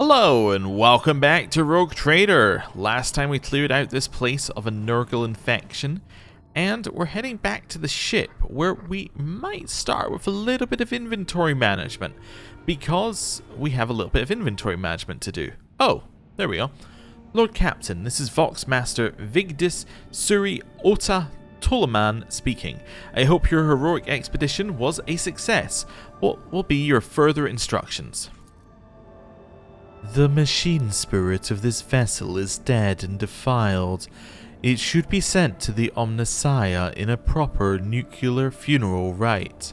Hello and welcome back to Rogue Trader. Last time we cleared out this place of a Nurgle infection, and we're heading back to the ship where we might start with a little bit of inventory management, because we have a little bit of inventory management to do. Oh, there we go. Lord Captain, this is Vox Master Vigdis Suri Ota Tolaman speaking. I hope your heroic expedition was a success. What will be your further instructions? The machine spirit of this vessel is dead and defiled. It should be sent to the Omnissiah in a proper nuclear funeral rite.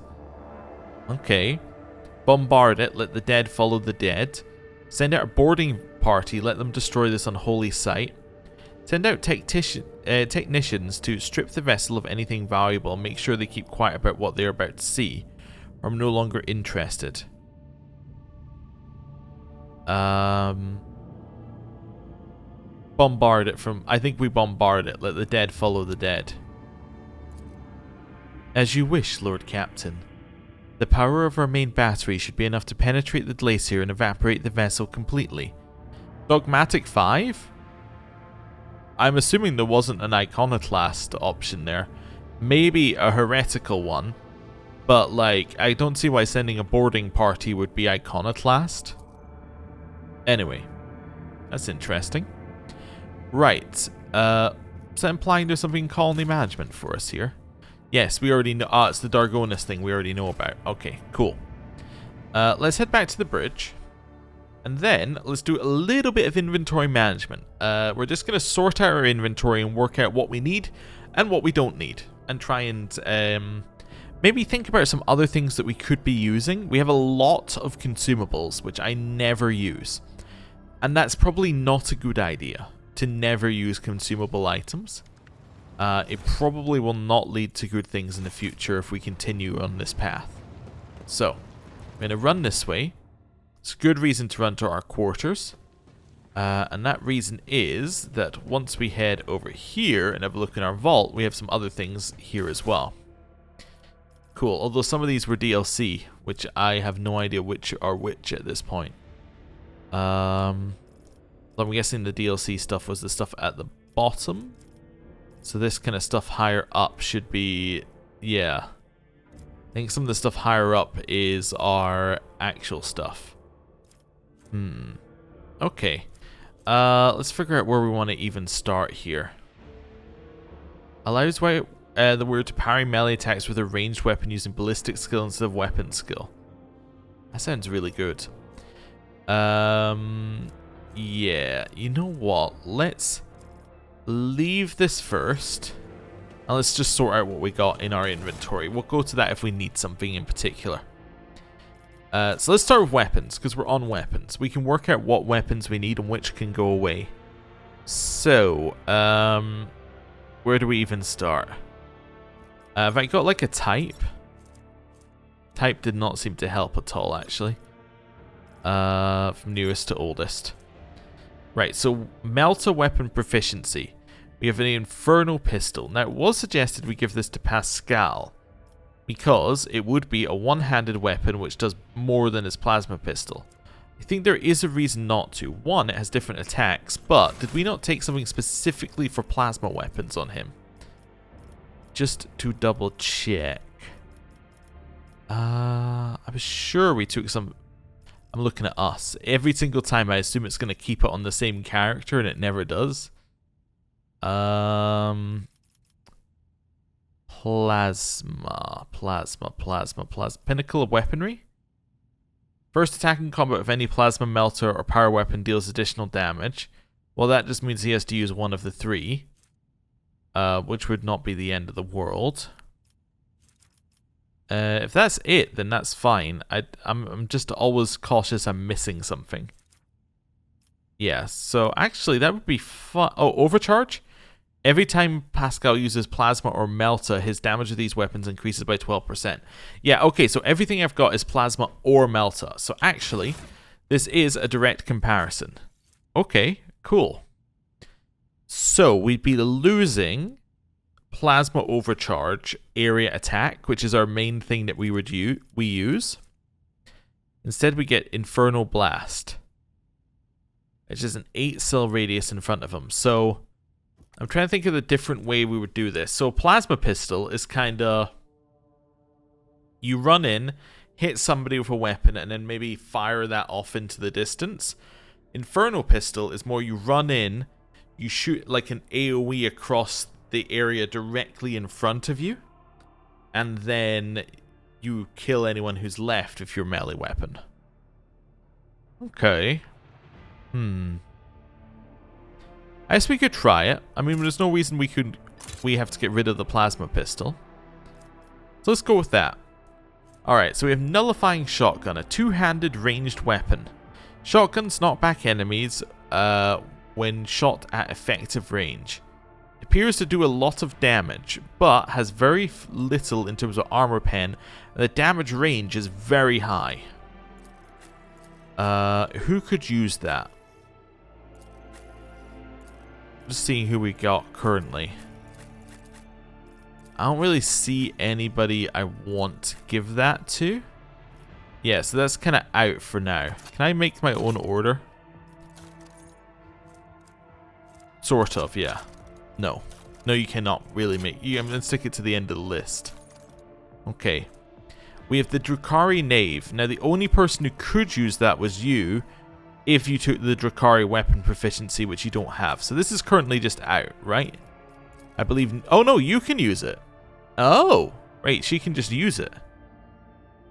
Okay. Bombard it, let the dead follow the dead. Send out a boarding party, let them destroy this unholy site. Send out technicians to strip the vessel of anything valuable and make sure they keep quiet about what they're about to see. I'm no longer interested. Bombard it from... I think we bombard it. Let the dead follow the dead. As you wish, Lord Captain. The power of our main battery should be enough to penetrate the glacier and evaporate the vessel completely. Dogmatic 5? I'm assuming there wasn't an iconoclast option there. Maybe a heretical one. But, like, I don't see why sending a boarding party would be iconoclast. Anyway, that's interesting. Right, so implying there's something in colony management for us here. Yes, we already know. Ah, it's the Darkonus thing we already know about. Okay, cool. Let's head back to the bridge. And then, let's do a little bit of inventory management. We're just going to sort out our inventory and work out what we need and what we don't need. And try and maybe think about some other things that we could be using. We have a lot of consumables, which I never use. And that's probably not a good idea, to never use consumable items. It probably will not lead to good things in the future if we continue on this path. So, I'm going to run this way. It's a good reason to run to our quarters. And that reason is that once we head over here and have a look in our vault, we have some other things here as well. Cool, although some of these were DLC, which I have no idea which are which at this point. I'm guessing the DLC stuff was the stuff at the bottom. So this kind of stuff higher up should be... yeah. I think some of the stuff higher up is our actual stuff. Okay. Let's figure out where we want to even start here. Allows the warrior to parry melee attacks with a ranged weapon using ballistic skill instead of weapon skill. That sounds really good. Yeah, you know what? Let's leave this first. And let's just sort out what we got in our inventory. We'll go to that if we need something in particular. So let's start with weapons, because we're on weapons. We can work out what weapons we need and which can go away. So, where do we even start? Have I got like a type? Type did not seem to help at all, actually. From newest to oldest. Right, so melter weapon proficiency. We have an infernal pistol. Now, it was suggested we give this to Pascal, because it would be a one-handed weapon which does more than his plasma pistol. I think there is a reason not to. One, it has different attacks, but did we not take something specifically for plasma weapons on him? Just to double check. I was sure we took some... I'm looking at us. Every single time I assume it's going to keep it on the same character, and it never does. Plasma. Pinnacle of weaponry. First attack in combat with any plasma melter or power weapon deals additional damage. Well, that just means he has to use one of the three. Which would not be the end of the world. If that's it, then that's fine. I'm just always cautious I'm missing something. Yeah, so actually that would be fun. Oh, overcharge? Every time Pascal uses plasma or melta, his damage of these weapons increases by 12%. Yeah, okay, so everything I've got is plasma or melta. So actually, this is a direct comparison. Okay, cool. So we'd be losing plasma overcharge, area attack, which is our main thing that we use. Instead we get infernal blast. which is an 8 cell radius in front of him. So I'm trying to think of the different way we would do this. So plasma pistol is kind of, you run in, hit somebody with a weapon, and then maybe fire that off into the distance. Inferno pistol is more you run in, you shoot like an AoE across the area directly in front of you, and then you kill anyone who's left with your melee weapon. Okay. I guess we could try it. I mean, there's no reason we have to get rid of the plasma pistol. So let's go with that. Alright, so we have nullifying shotgun, a two-handed ranged weapon. Shotguns knock back enemies when shot at effective range. It appears to do a lot of damage, but has very little in terms of armor pen, and the damage range is very high. Who could use that? Just seeing who we got currently. I don't really see anybody I want to give that to. Yeah, so that's kind of out for now. Can I make my own order? Sort of, yeah. No. No, you cannot really make... I'm going to stick it to the end of the list. Okay. We have the Drukhari Knave. Now, the only person who could use that was you, if you took the Drukhari weapon proficiency, which you don't have. So this is currently just out, right? I believe... Oh, no, you can use it. Oh, right, she can just use it.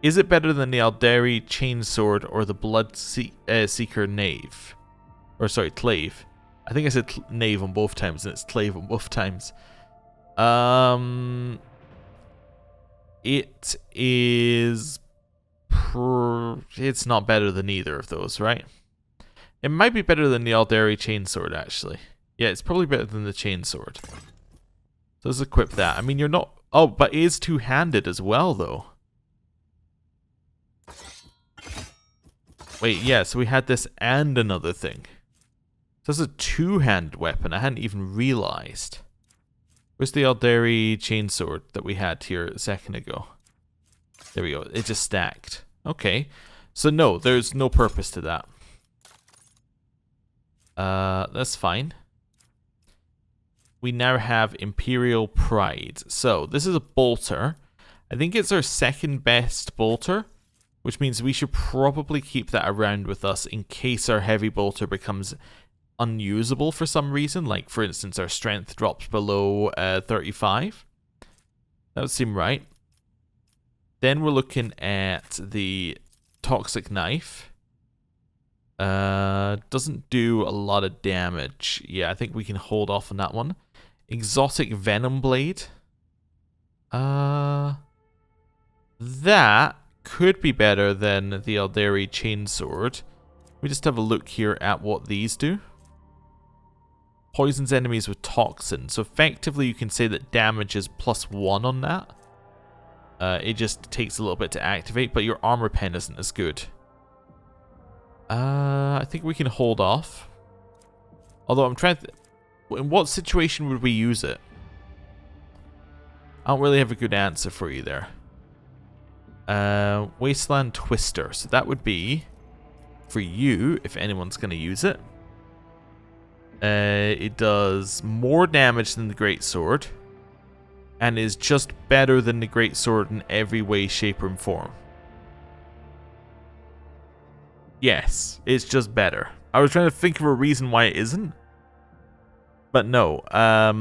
Is it better than the Alderi Chainsword or the Blood Seeker Knave? Or sorry, Clave. I think I said Knave on both times, and it's Clave on both times. It is... It's not better than either of those, right? It might be better than the Alderi Chainsword, actually. Yeah, it's probably better than the Chainsword. So let's equip that. I mean, you're not... Oh, but it is two-handed as well, though. Wait, yeah, so we had this and another thing. So this is a two-handed weapon. I hadn't even realized. Where's the Alderi Chainsword that we had here a second ago? There we go. It just stacked. Okay. So no, there's no purpose to that. That's fine. We now have Imperial Pride. So this is a bolter. I think it's our second best bolter, which means we should probably keep that around with us in case our heavy bolter becomes unusable for some reason. Like, for instance, our strength drops below 35. That would seem right. Then we're looking at the Toxic Knife. Doesn't do a lot of damage. Yeah, I think we can hold off on that one. Exotic Venom Blade. That could be better than the Alderi Chainsword. We just have a look here at what these do. Poisons enemies with toxin. So effectively you can say that damage is +1 on that. It just takes a little bit to activate, but your armor pen isn't as good. I think we can hold off. Although I'm trying to... In what situation would we use it? I don't really have a good answer for you there. Wasteland Twister. So that would be for you, if anyone's going to use it. It does more damage than the Greatsword, and is just better than the Greatsword in every way, shape, or form. Yes, it's just better. I was trying to think of a reason why it isn't. But no, I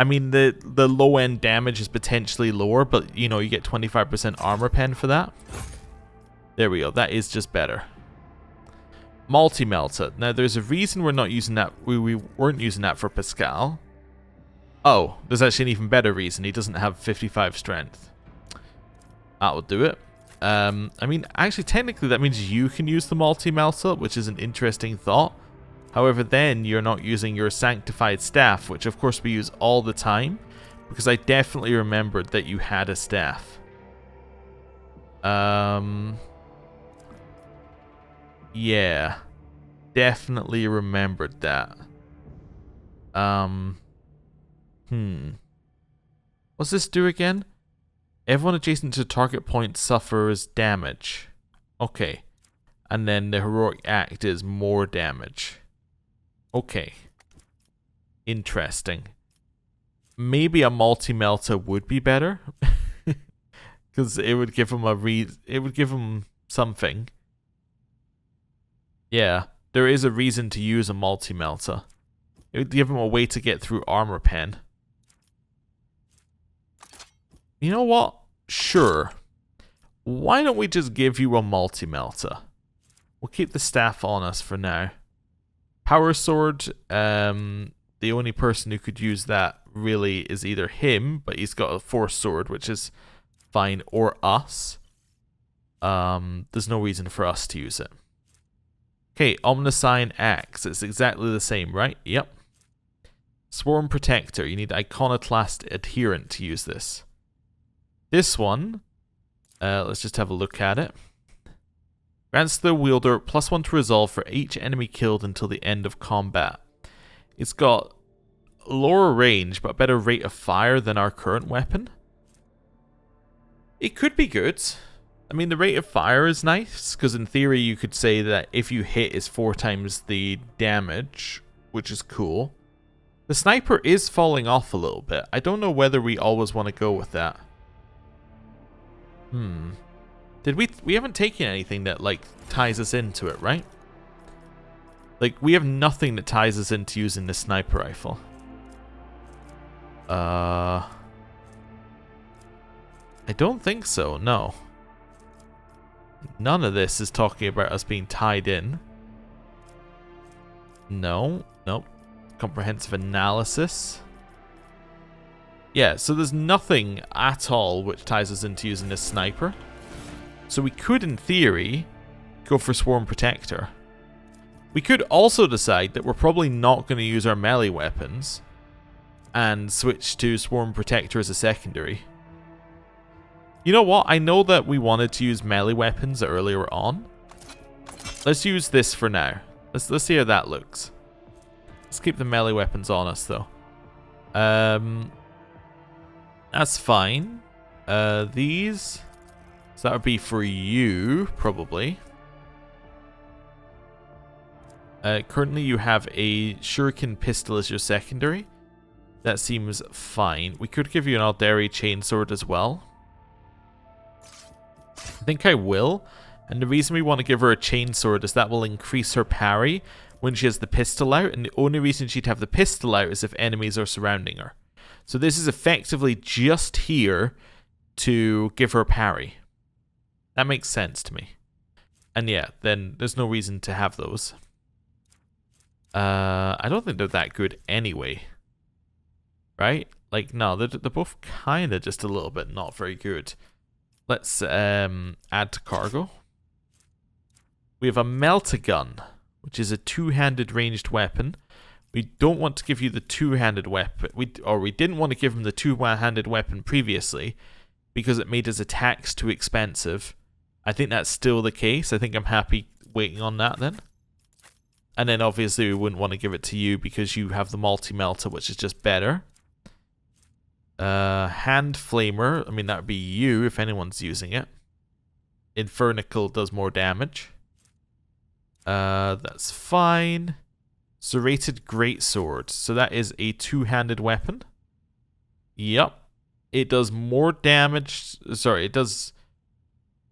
mean, the low-end damage is potentially lower, but, you know, you get 25% armor pen for that. There we go. That is just better. Multi-Melta. Now, there's a reason we're not using that. We weren't using that for Pascal. Oh, there's actually an even better reason. He doesn't have 55 strength. That will do it. I mean, actually, technically, that means you can use the Multi-Melta, which is an interesting thought. However, then you're not using your Sanctified Staff, which of course we use all the time, because I definitely remembered that you had a staff. Yeah. Definitely remembered that. What's this do again? Everyone adjacent to target point suffers damage. Okay. And then the heroic act is more damage. Okay. Interesting. Maybe a multi-melter would be better. Because it would give him it would give him something. Yeah, there is a reason to use a multi-melter. It would give him a way to get through armor pen. You know what? Sure. Why don't we just give you a multi-melter? We'll keep the staff on us for now. Power sword, the only person who could use that really is either him, but he's got a force sword, which is fine, or us. There's no reason for us to use it. Okay, Omniscient Axe. It's exactly the same, right? Yep. Swarm Protector. You need Iconoclast Adherent to use this. This one, let's just have a look at it. Grants the wielder +1 to resolve for each enemy killed until the end of combat. It's got lower range, but better rate of fire than our current weapon. It could be good. I mean, the rate of fire is nice, because in theory you could say that if you hit is 4 times the damage, which is cool. The sniper is falling off a little bit. I don't know whether we always want to go with that. Did we haven't taken anything that, like, ties us into it, right? Like, we have nothing that ties us into using the sniper rifle. I don't think so, no. None of this is talking about us being tied in. No, nope. Comprehensive analysis. Yeah, so there's nothing at all which ties us into using this sniper. So we could, in theory, go for Swarm Protector. We could also decide that we're probably not going to use our melee weapons and switch to Swarm Protector as a secondary. You know what? I know that we wanted to use melee weapons earlier on. Let's use this for now. Let's see how that looks. Let's keep the melee weapons on us, though. That's fine. These... So that would be for you, probably. Currently you have a shuriken pistol as your secondary. That seems fine. We could give you an Alderi chainsword as well. I think I will. And the reason we want to give her a chainsword is that will increase her parry when she has the pistol out. And the only reason she'd have the pistol out is if enemies are surrounding her. So this is effectively just here to give her parry. That makes sense to me. And yeah, then there's no reason to have those. I don't think they're that good anyway. Right? Like, no, they're both kind of just a little bit not very good. Let's add to cargo. We have a melta-gun, which is a two-handed ranged weapon. We don't want to give you the two-handed weapon. We didn't want to give him the two-handed weapon previously because it made his attacks too expensive. I think that's still the case. I think I'm happy waiting on that then. And then obviously we wouldn't want to give it to you because you have the multi-melter, which is just better. Hand flamer. I mean, that would be you if anyone's using it. Infernical does more damage. That's fine. Serrated greatsword. So that is a two-handed weapon. Yep. It does more damage. Sorry, it does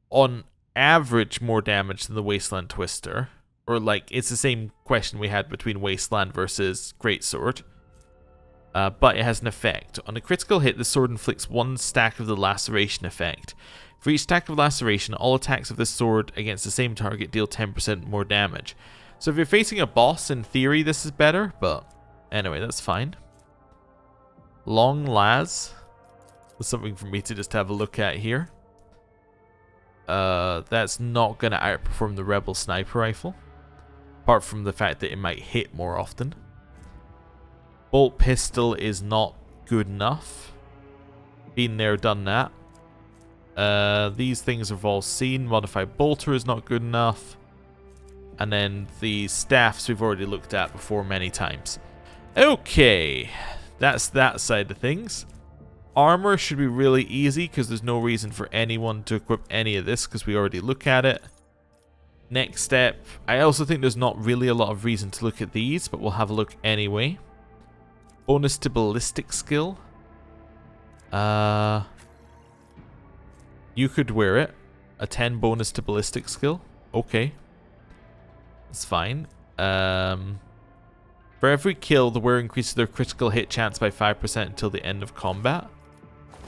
on average more damage than the Wasteland Twister. Or like, it's the same question we had between Wasteland versus Greatsword. But it has an effect. On a critical hit, the sword inflicts 1 stack of the laceration effect. For each stack of laceration, all attacks of this sword against the same target deal 10% more damage. So if you're facing a boss, in theory this is better, but anyway, that's fine. Long las. That's something for me to just have a look at here. That's not going to outperform the Rebel Sniper Rifle. Apart from the fact that it might hit more often. Bolt Pistol is not good enough. Been there, done that. These things have all seen. Modified Bolter is not good enough. And then the staffs we've already looked at before many times. Okay, that's that side of things. Armor should be really easy because there's no reason for anyone to equip any of this because we already look at it. Next step, I also think there's not really a lot of reason to look at these, but we'll have a look anyway. Bonus to ballistic skill. You could wear it. A 10 bonus to ballistic skill. Okay. That's fine. For every kill, the wearer increases their critical hit chance by 5% until the end of combat.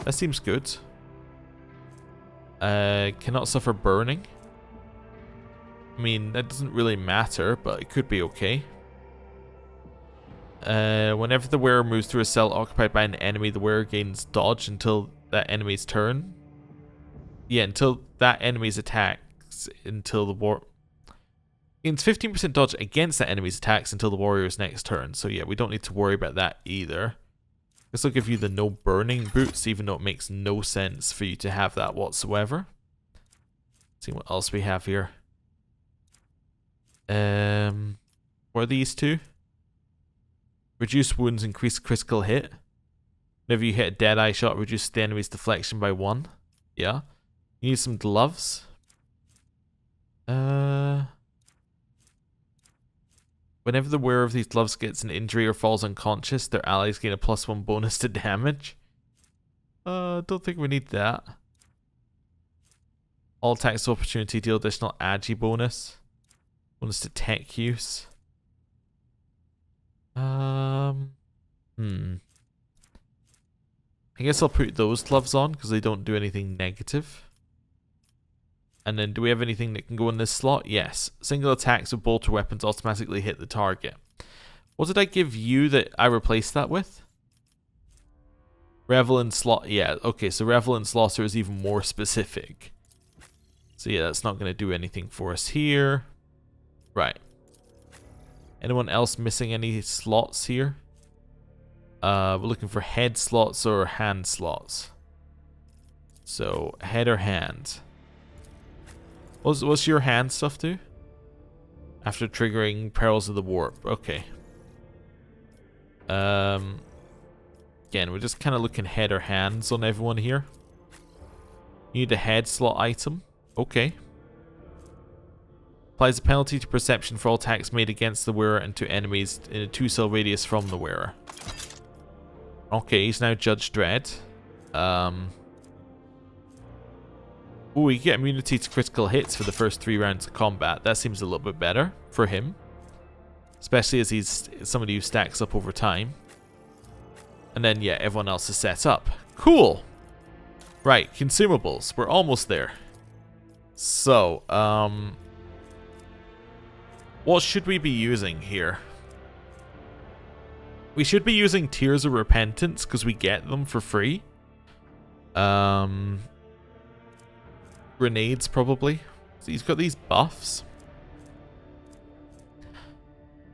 That seems good. Cannot suffer burning. I mean, that doesn't really matter, but it could be okay. Whenever the wearer moves through a cell occupied by an enemy, the wearer gains dodge until that enemy's turn. Yeah, until that enemy's attacks, until the war... Gains 15% dodge against that enemy's attacks until the warrior's next turn. So yeah, we don't need to worry about that either. This will give you the no burning boots, even though it makes no sense for you to have that whatsoever. Let's see what else we have here. What are these two? Reduce wounds, increase critical hit. Whenever you hit a dead-eye shot, reduce the enemy's deflection by 1. Yeah. You need some gloves. Whenever the wearer of these gloves gets an injury or falls unconscious, their allies gain a +1 bonus to damage. Don't think we need that. All attacks of opportunity deal additional agi bonus. Bonus to tech use. I guess I'll put those gloves on because they don't do anything negative. And then, do we have anything that can go in this slot? Yes. Single attacks with bolter weapons automatically hit the target. What did I give you that I replaced that with? Revel and Slaughter. Yeah, okay, so Revel and Slaughter is even more specific. So yeah, that's not going to do anything for us here. Right. Anyone else missing any slots here? We're looking for head slots or hand slots. So, head or hand. What's your hand stuff do? After triggering Perils of the Warp. Okay. Again, we're just kind of looking head or hands on everyone here. You need a head slot item. Okay. Applies a penalty to perception for all attacks made against the wearer and to enemies in a 2-cell radius from the wearer. Okay, he's now Judge Dredd. Ooh, you get immunity to critical hits for the first 3 rounds of combat. That seems a little bit better for him. Especially as he's somebody who stacks up over time. And then, yeah, everyone else is set up. Cool! Right, consumables. We're almost there. So, what should we be using here? We should be using Tears of Repentance because we get them for free. Grenades, probably. So he's got these buffs.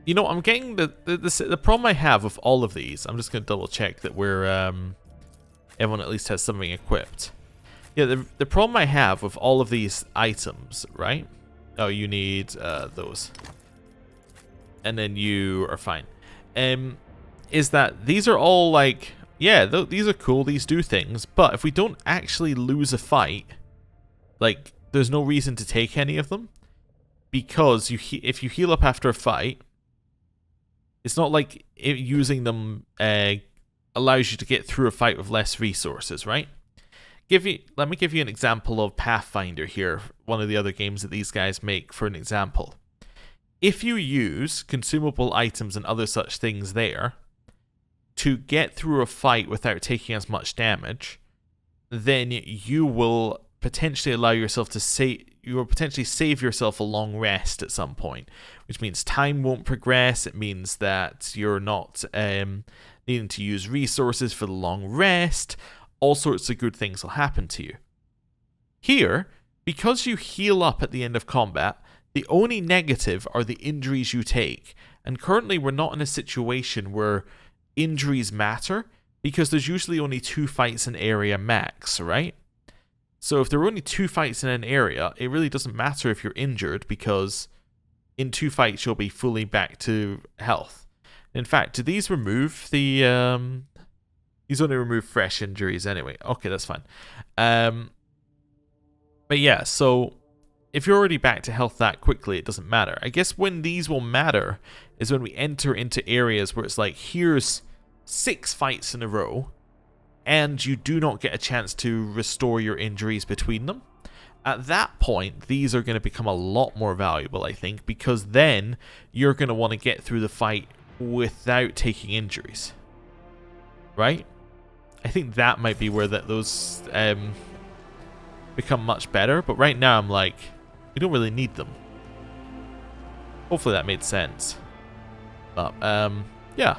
You know, I'm getting the problem I have with all of these. I'm just going to double check that we're everyone at least has something equipped. Yeah, the problem I have with all of these items, right? Oh, you need those, and then you are fine. Is that these are all like, yeah, these are cool. These do things, but if we don't actually lose a fight, like, there's no reason to take any of them, because if you heal up after a fight, it's not like using them allows you to get through a fight with less resources, right? Let me give you an example of Pathfinder here, one of the other games that these guys make for an example. If you use consumable items and other such things there to get through a fight without taking as much damage, then you will potentially allow yourself to you will potentially save yourself a long rest at some point, which means time won't progress. It means that you're not needing to use resources for the long rest. All sorts of good things will happen to you. Here, because you heal up at the end of combat, the only negative are the injuries you take. And currently we're not in a situation where injuries matter, because there's usually only 2 fights in area max, right? So if there are only 2 fights in an area, it really doesn't matter if you're injured, because in 2 fights you'll be fully back to health. In fact, do these remove the... these only remove fresh injuries anyway. Okay, that's fine. But yeah, so if you're already back to health that quickly, it doesn't matter. I guess when these will matter is when we enter into areas where it's like, here's 6 fights in a row, and you do not get a chance to restore your injuries between them. At that point, these are going to become a lot more valuable, I think, because then you're going to want to get through the fight without taking injuries. Right? I think that might be where those become much better, but right now I'm like, we don't really need them. Hopefully that made sense. But, yeah.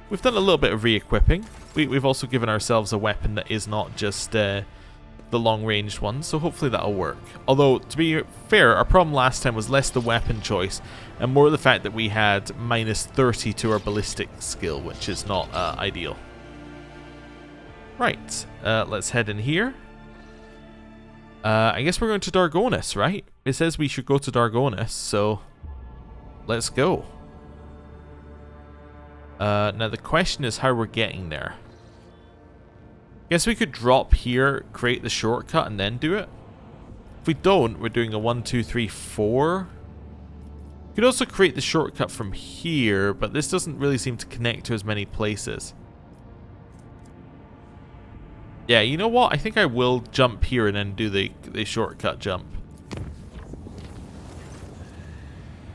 We've done a little bit of re-equipping. We've also given ourselves a weapon that is not just the long-ranged one, so hopefully that'll work. Although, to be fair, our problem last time was less the weapon choice and more the fact that we had -30 to our ballistic skill, which is not ideal. Right, let's head in here. I guess we're going to Darkonus, right? It says we should go to Darkonus, so let's go. Now the question is how we're getting there. Guess we could drop here, create the shortcut, and then do it. If we don't, we're doing a 1, 2, 3, 4. We could also create the shortcut from here, but this doesn't really seem to connect to as many places. Yeah, you know what? I think I will jump here and then do the shortcut jump.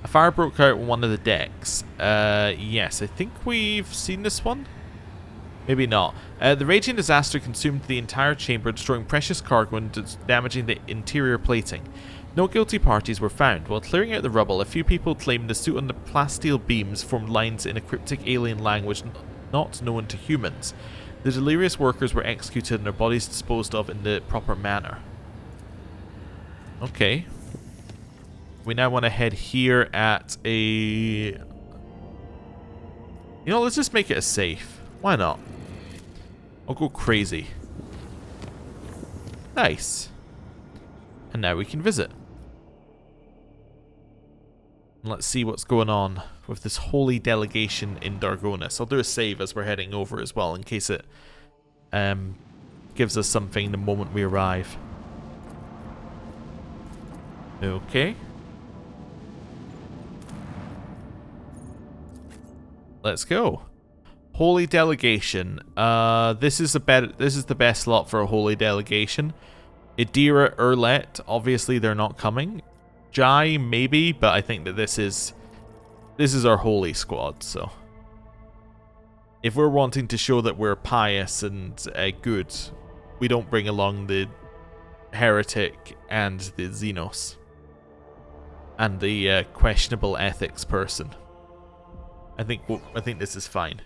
A fire broke out on one of the decks. Yes, I think we've seen this one. Maybe not. The raging disaster consumed the entire chamber, destroying precious cargo and damaging the interior plating. No guilty parties were found. While clearing out the rubble, a few people claimed the suit on the plasteel beams formed lines in a cryptic alien language not known to humans. The delirious workers were executed and their bodies disposed of in the proper manner. Okay. We now want to head here at a... You know, let's just make it a safe. Why not? I'll go crazy. Nice. And now we can visit. Let's see what's going on with this holy delegation in Darkonus. I'll do a save as we're heading over as well, in case it gives us something the moment we arrive. Okay. Let's go. Holy delegation. This is the best slot for a holy delegation. Idira, Urlet, obviously they're not coming. Jai, maybe, but I think that this is our holy squad, so. If we're wanting to show that we're pious and good, we don't bring along the heretic and the Xenos. And the questionable ethics person. I think this is fine.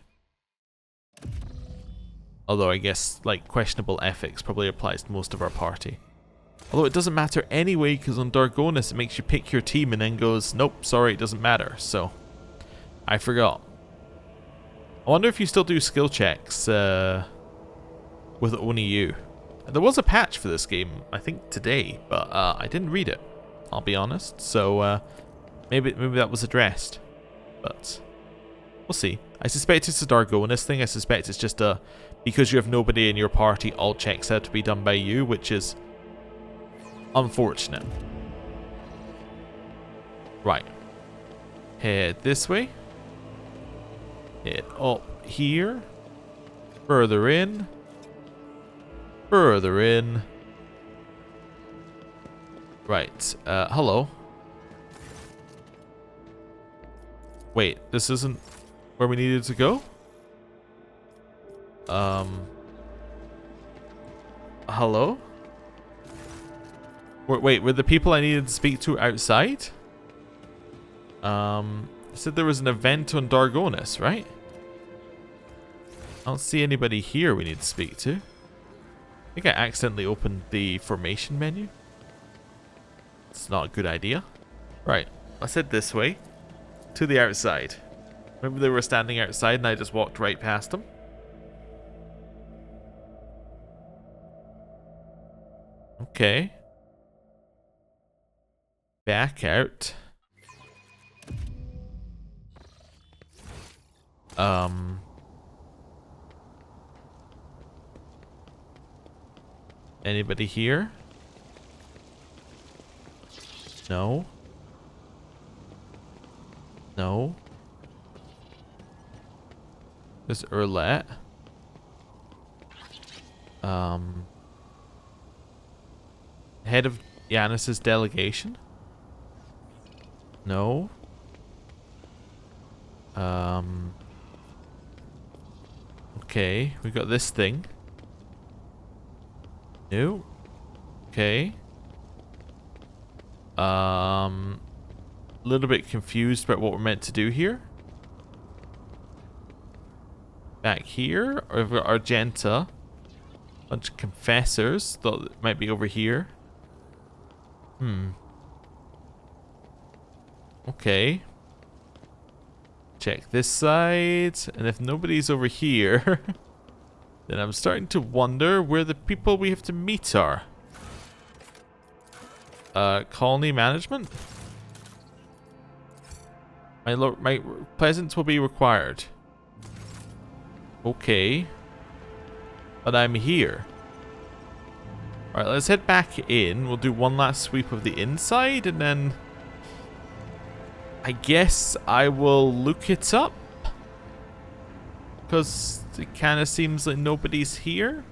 Although I guess, like, questionable ethics probably applies to most of our party. Although it doesn't matter anyway, because on Darkonus it makes you pick your team and then goes, nope, sorry, it doesn't matter. So, I forgot. I wonder if you still do skill checks with only you. There was a patch for this game, I think today, but I didn't read it, I'll be honest. So, maybe that was addressed. But, we'll see. I suspect it's a Darkonus thing. I suspect it's just a... Because you have nobody in your party, all checks have to be done by you, which is unfortunate. Right. Head this way. Head up here. Further in. Further in. Right. Hello. Wait, this isn't where we needed to go? Hello? Wait, were the people I needed to speak to outside? I said there was an event on Darkonus, right? I don't see anybody here we need to speak to. I think I accidentally opened the formation menu. It's not a good idea. Right, let's head this way. To the outside. Remember they were standing outside and I just walked right past them? Okay. Back out. Anybody here? No. No. There's Urlet. Head of Yanis's delegation? No. Okay, we got this thing. No. Okay. Little bit confused about what we're meant to do here. Back here, or we've got Argenta. Bunch of confessors. Thought it might be over here. Okay. Check this side. And if nobody's over here, then I'm starting to wonder where the people we have to meet are. Colony management? My presence will be required. Okay. But I'm here. Alright, let's head back in. We'll do one last sweep of the inside, and then I guess I will look it up. Because it kind of seems like nobody's here.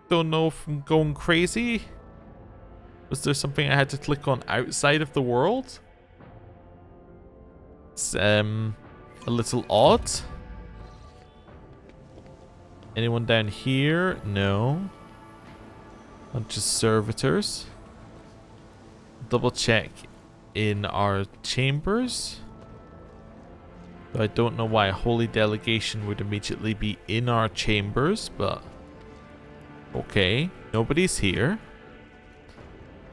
Don't know if I'm going crazy. Was there something I had to click on outside of the world? It's a little odd. Anyone down here? No. Bunch of servitors. Double check in our chambers. I don't know why a holy delegation would immediately be in our chambers, but okay. Nobody's here.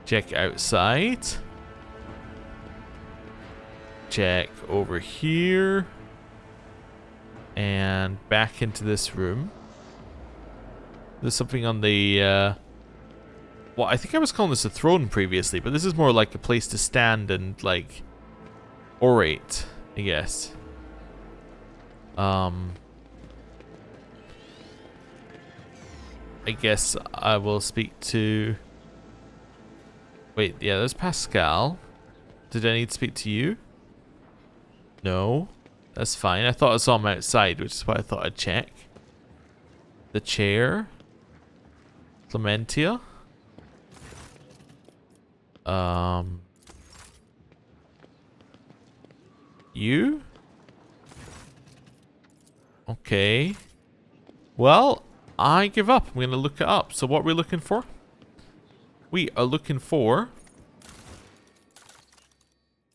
Check outside. Check over here. And back into this room. There's something on the, well, I think I was calling this a throne previously, but this is more like a place to stand and, like, orate, I guess. I guess I will speak to... Wait, yeah, there's Pascal. Did I need to speak to you? No. That's fine. I thought I saw him outside, which is why I thought I'd check. The chair. Clementia. You? Okay. Well, I give up. I'm going to look it up. So what are we looking for? We are looking for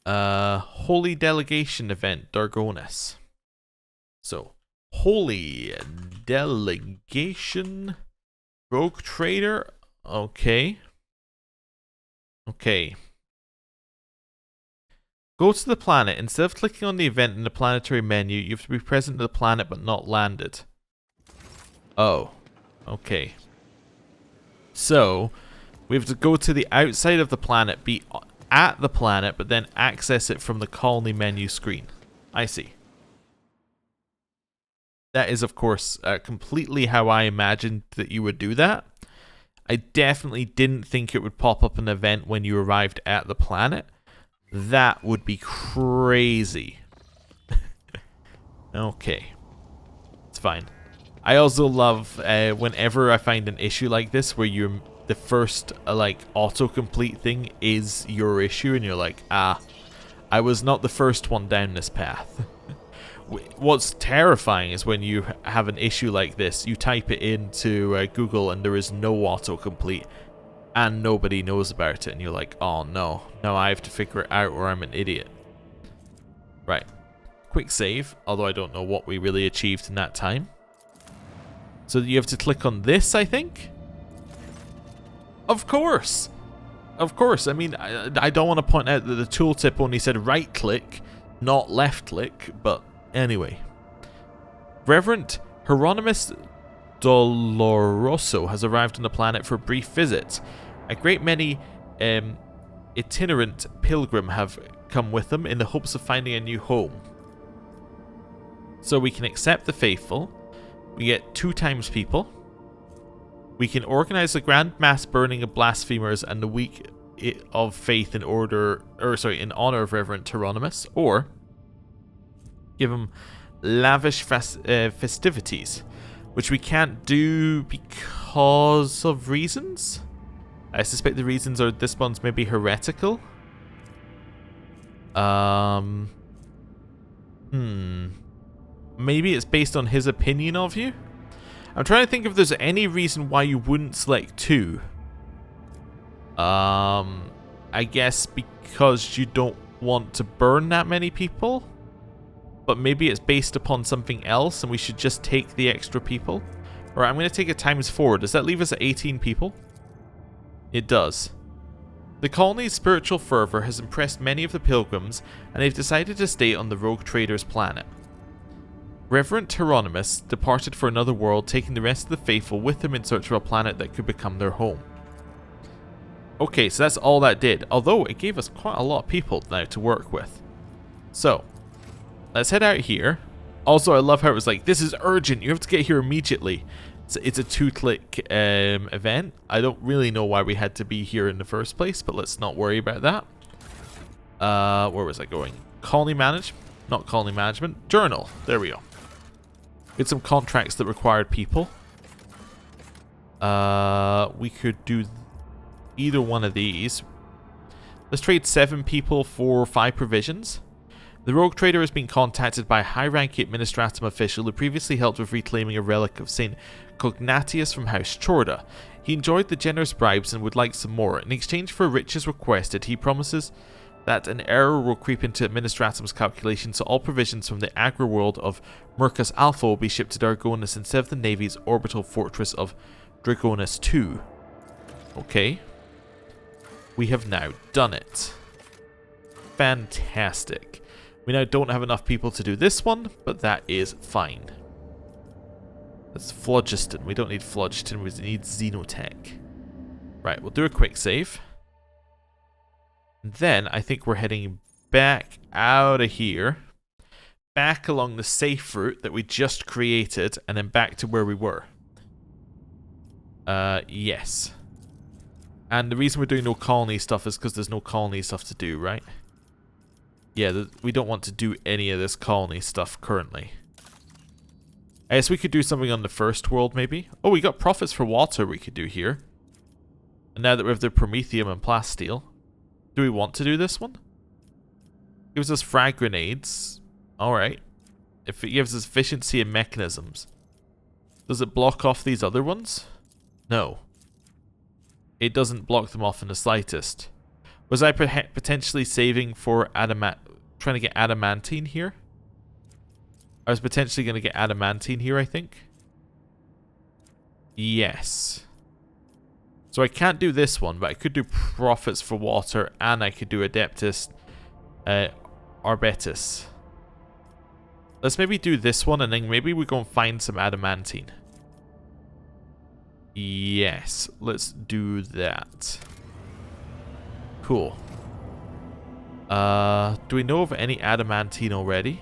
Holy Delegation event, Darkonus. So, Holy Delegation Rogue Trader. Okay. Okay. Go to the planet. Instead of clicking on the event in the planetary menu, you have to be present at the planet but not landed. Oh. Okay. So, we have to go to the outside of the planet, be at the planet, but then access it from the colony menu screen. I see. That is, of course, completely how I imagined that you would do that. I definitely didn't think it would pop up an event when you arrived at the planet. That would be crazy. Okay. It's fine. I also love whenever I find an issue like this where you're the first like autocomplete thing is your issue and you're like, ah, I was not the first one down this path. What's terrifying is when you have an issue like this, you type it into Google and there is no autocomplete and nobody knows about it and you're like, oh no, now I have to figure it out or I'm an idiot. Right. Quick save, although I don't know what we really achieved in that time. So you have to click on this, I think? Of course! Of course, I mean, I don't want to point out that the tooltip only said right click, not left click, but anyway. Reverend Hieronymus Doloroso has arrived on the planet for a brief visit. A great many itinerant pilgrim have come with them in the hopes of finding a new home. So we can accept the faithful. We get 2 times people. We can organize the grand mass burning of blasphemers and the weak of faith in in honor of Reverend Hieronymus, or give him lavish festivities, which we can't do because of reasons. I suspect the reasons are this one's maybe heretical. Maybe it's based on his opinion of you. I'm trying to think if there's any reason why you wouldn't select 2. I guess because you don't want to burn that many people. But maybe it's based upon something else and we should just take the extra people. Alright, I'm going to take it ×4. Does that leave us at 18 people? It does. The colony's spiritual fervor has impressed many of the pilgrims, and they've decided to stay on the rogue trader's planet. Reverend Hieronymus departed for another world, taking the rest of the faithful with him in search of a planet that could become their home. Okay, so that's all that did, although it gave us quite a lot of people now to work with. So, let's head out here. Also, I love how it was like, this is urgent, you have to get here immediately. It's a 2-click event. I don't really know why we had to be here in the first place, but let's not worry about that. Where was I going? Colony management? Not colony management. Journal. There we go. We had some contracts that required people. We could do either one of these. Let's trade 7 people for 5 provisions. The rogue trader has been contacted by a high-ranking administratum official who previously helped with reclaiming a relic of St. Cognatius from House Chorda. He enjoyed the generous bribes and would like some more. In exchange for riches requested, he promises that an error will creep into administratum's calculations, so all provisions from the agri-world of Mercus Alpha will be shipped to Darkonus instead of the Navy's orbital fortress of Dragonus II. Okay. We have now done it. Fantastic. We now don't have enough people to do this one, but that is fine. That's phlogiston. We don't need phlogiston, we need xenotech. Right, we'll do a quick save. And then I think we're heading back out of here, back along the safe route that we just created, and then back to where we were. Yes. And the reason we're doing no colony stuff is because there's no colony stuff to do, right? Yeah, we don't want to do any of this colony stuff currently. I guess we could do something on the first world, maybe. Oh, we got profits for water we could do here. And now that we have the Promethium and Plasteel, do we want to do this one? Gives us frag grenades. Alright. If it gives us efficiency and mechanisms. Does it block off these other ones? No. It doesn't block them off in the slightest. Was I potentially saving for trying to get adamantine here? I was potentially going to get adamantine here, I think. Yes. So I can't do this one, but I could do profits for water, and I could do Adeptus Arbetus. Let's maybe do this one, and then maybe we go and find some adamantine. Yes, let's do that. Cool. Do we know of any adamantine already?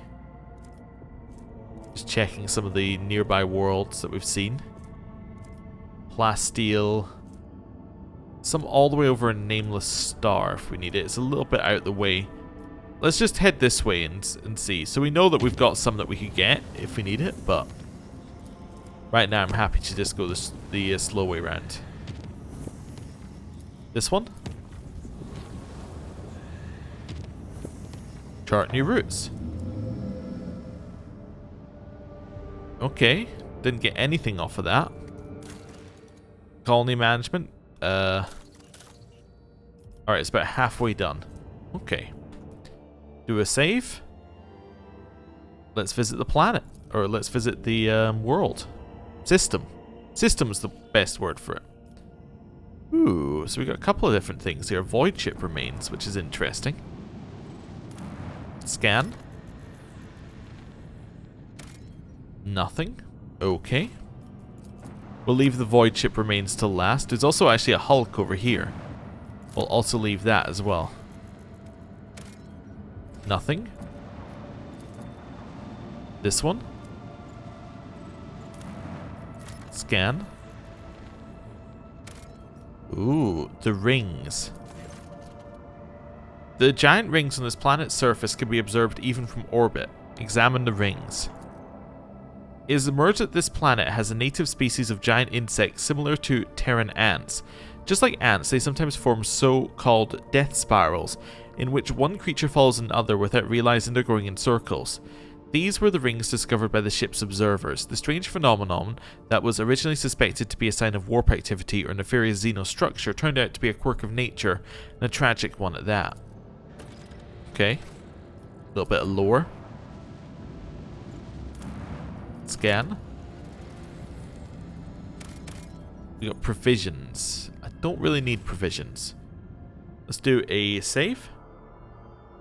Just checking some of the nearby worlds that we've seen. Plasteel. Some all the way over a nameless star if we need it. It's a little bit out of the way. Let's just head this way and see. So we know that we've got some that we could get if we need it, but right now I'm happy to just go the slow way around. This one? Chart new routes. Okay, didn't get anything off of that. Colony management. Alright, it's about halfway done. Okay. Do a save. Let's visit the planet. Or let's visit the world. System. System's the best word for it. Ooh, so we got a couple of different things here. Voidship remains, which is interesting. Scan. Nothing. Okay. We'll leave the voidship remains till last. There's also actually a Hulk over here. We'll also leave that as well. Nothing. This one. Scan. Ooh, the rings. The giant rings on this planet's surface can be observed even from orbit. Examine the rings. It is emerged that this planet has a native species of giant insects similar to Terran ants. Just like ants, they sometimes form so-called death spirals, in which one creature follows another without realizing they're going in circles. These were the rings discovered by the ship's observers. The strange phenomenon that was originally suspected to be a sign of warp activity or nefarious xenostructure turned out to be a quirk of nature, and a tragic one at that. Okay. A little bit of lore. Scan. We got provisions. I don't really need provisions. Let's do a save.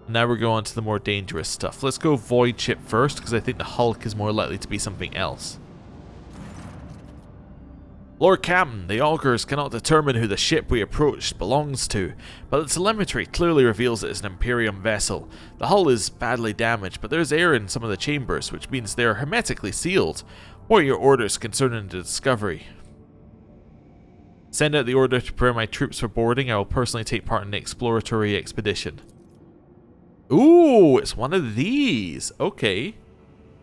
Now we're going on to the more dangerous stuff. Let's go voidship first, because I think the Hulk is more likely to be something else. Lord Captain, the augurs cannot determine who the ship we approached belongs to, but the telemetry clearly reveals it is an Imperium vessel. The hull is badly damaged, but there is air in some of the chambers, which means they are hermetically sealed. What are your orders concerning the discovery? Send out the order to prepare my troops for boarding. I will personally take part in the exploratory expedition. Ooh, it's one of these. Okay.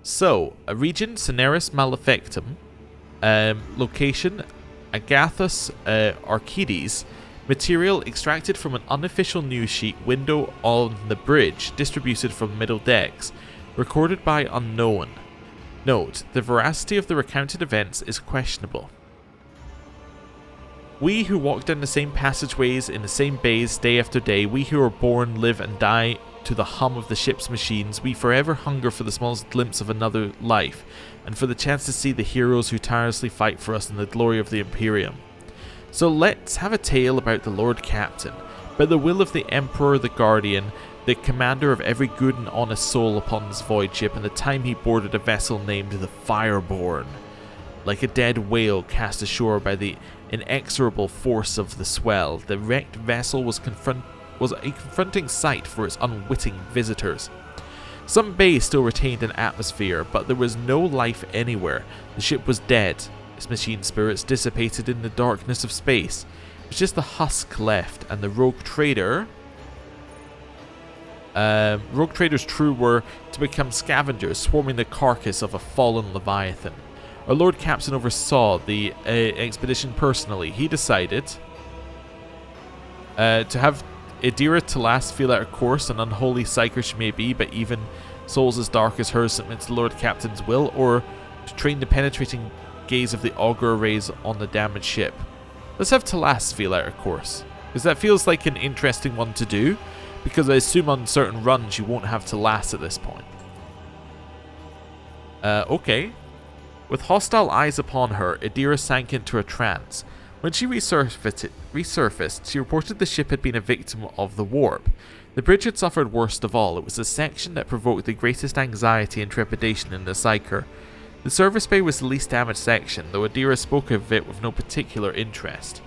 So, a region, Cineris Malefactum. Location, Agathos Archides. Material extracted from an unofficial news sheet window on the bridge, distributed from middle decks. Recorded by unknown. Note, the veracity of the recounted events is questionable. We who walk down the same passageways in the same bays day after day, we who are born, live and die to the hum of the ship's machines, we forever hunger for the smallest glimpse of another life, and for the chance to see the heroes who tirelessly fight for us in the glory of the Imperium. So let's have a tale about the Lord Captain. By the will of the Emperor the Guardian, the commander of every good and honest soul upon this void ship, and the time he boarded a vessel named the Fireborn. Like a dead whale cast ashore by the inexorable force of the swell, the wrecked vessel was a confronting sight for its unwitting visitors. Some bays still retained an atmosphere, but there was no life anywhere. The ship was dead, its machine spirits dissipated in the darkness of space. It was just the husk left, and the rogue trader... rogue traders true were to become scavengers, swarming the carcass of a fallen Leviathan. Our Lord Captain oversaw the expedition personally. He decided to have Idira to last feel out her course, an unholy psyker she may be, but even souls as dark as hers submit to the Lord Captain's will, or to train the penetrating gaze of the augur rays on the damaged ship. Let's have Talas feel out her course, because that feels like an interesting one to do, because I assume on certain runs you won't have Talas at this point. Okay. With hostile eyes upon her, Idira sank into a trance. When she resurfaced, she reported the ship had been a victim of the warp. The bridge had suffered worst of all. It was the section that provoked the greatest anxiety and trepidation in the psyker. The service bay was the least damaged section, though Idira spoke of it with no particular interest.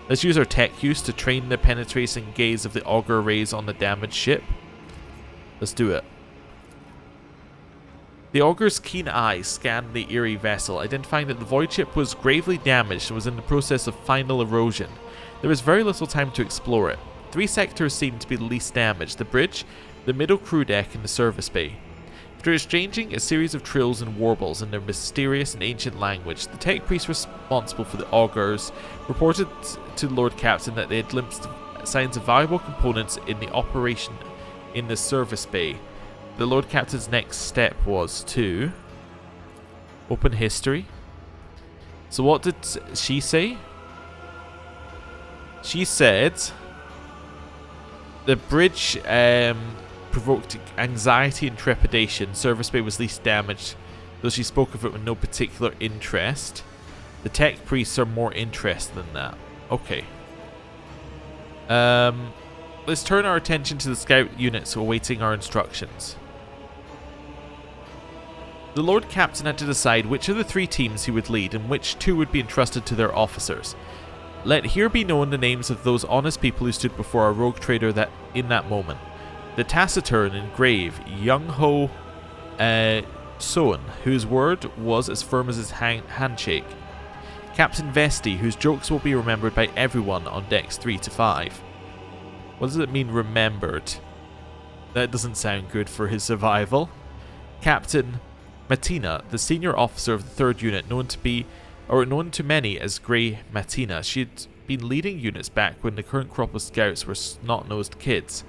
Let's use our tech use to train the penetrating gaze of the augur rays on the damaged ship. Let's do it. The augur's keen eyes scanned the eerie vessel, identifying that the void ship was gravely damaged and was in the process of final erosion. There was very little time to explore it. 3 sectors seemed to be the least damaged: the bridge, the middle crew deck, and the service bay. After exchanging a series of trills and warbles in their mysterious and ancient language, the tech priest responsible for the augurs reported to the Lord Captain that they had glimpsed signs of valuable components in the operation in the service bay. The Lord Captain's next step was to open history. So what did she say? She said the bridge provoked anxiety and trepidation. Service bay was least damaged, though she spoke of it with no particular interest. The tech priests are more interested than that. Okay. Let's turn our attention to the scout units awaiting our instructions. The Lord Captain had to decide which of the 3 teams he would lead and which 2 would be entrusted to their officers. Let here be known the names of those honest people who stood before our rogue trader in that moment. The taciturn and grave Young Ho Soen, whose word was as firm as his handshake. Captain Vesti, whose jokes will be remembered by everyone on decks 3 to 5. What does it mean, remembered? That doesn't sound good for his survival. Captain Matina, the senior officer of the 3rd unit, known to many as Grey Matina. She'd been leading units back when the current crop of scouts were snot-nosed kids.